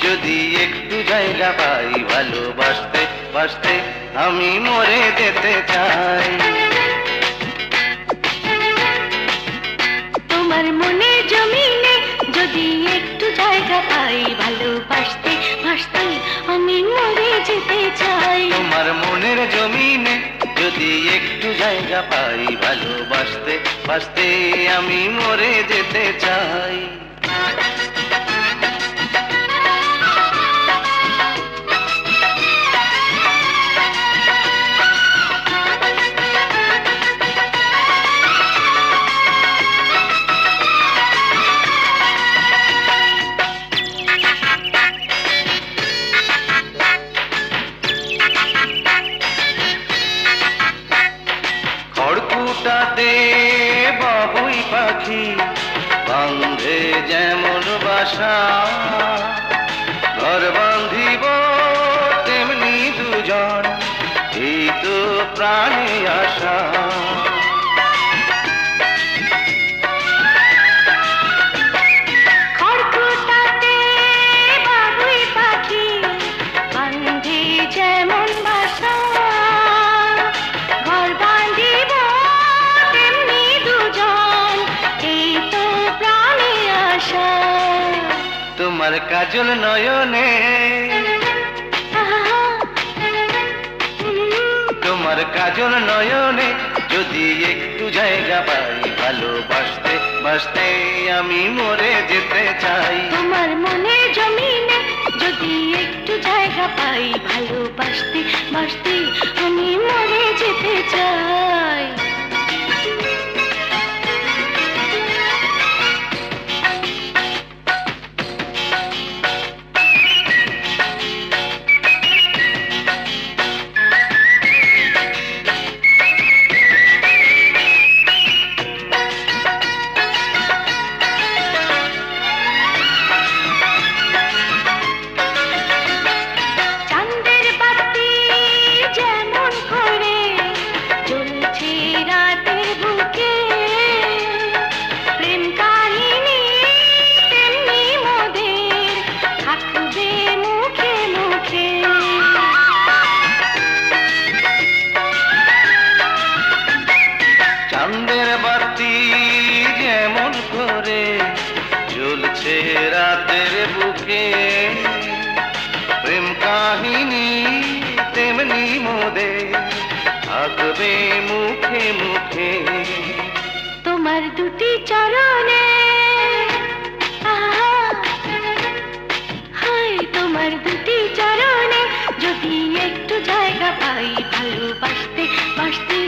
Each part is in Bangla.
যদি একটু জায়গা পাই ভালোবাসতে বাসতে আমি মরে যেতে চাই। তোমার মনের জমিনে যদি একটু জায়গা পাই ভালোবাসতে বাসতে আমি মরে যেতে চাই। তোমার মনের জমিনে যদি একটু জায়গা পাই ভালোবাসতে বাসতে আমি মরে যেতে চাই। খড়কুটাতে বাবুই পাখি বাঁধে যেমন বাসা, ঘর বাঁধিব তেমনি দুজন, এই তো প্রাণে আশা। খড়কুটাতে বাবুই পাখি বাঁধে যেমন বাসা, ঘর বাঁধিব তেমনি দুজন, এই তো প্রাণে আশা। তোমার কাজল নয়নে, তোমার কাজল নয়নে যদি একটু জায়গা পাই ভালোবাসতে বাসতে আমি মরে যেতে চাই। তোমার মনের জমিনে যদি একটু জায়গা পাই ভালোবাসতে বাসতে আমি মরে যেতে চাই। চাঁদের বাতি যেমন করে জ্বলছে রাতের বুকে, প্রেম কাহিনী তেমনি মোদের থাকবে মুখে মুখে। তোমার দুটি চরণে হায়, তোমার দুটি চরণে যদি একটু জায়গা পাই ভালোবাসতে বাসতে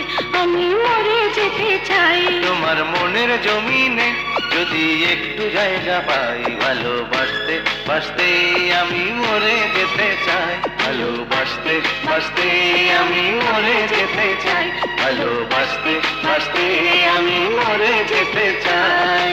আমি মরে যেতে চাই। তোমার মনের জমিনে যদি একটু জায়গা পাই ভালোবাসতে বাসতে আমি মরে যেতে চাই। ভালোবাসতে বাসতে আমি মরে যেতে চাই। ভালোবাসতে বাসতে আমি মরে যেতে চাই।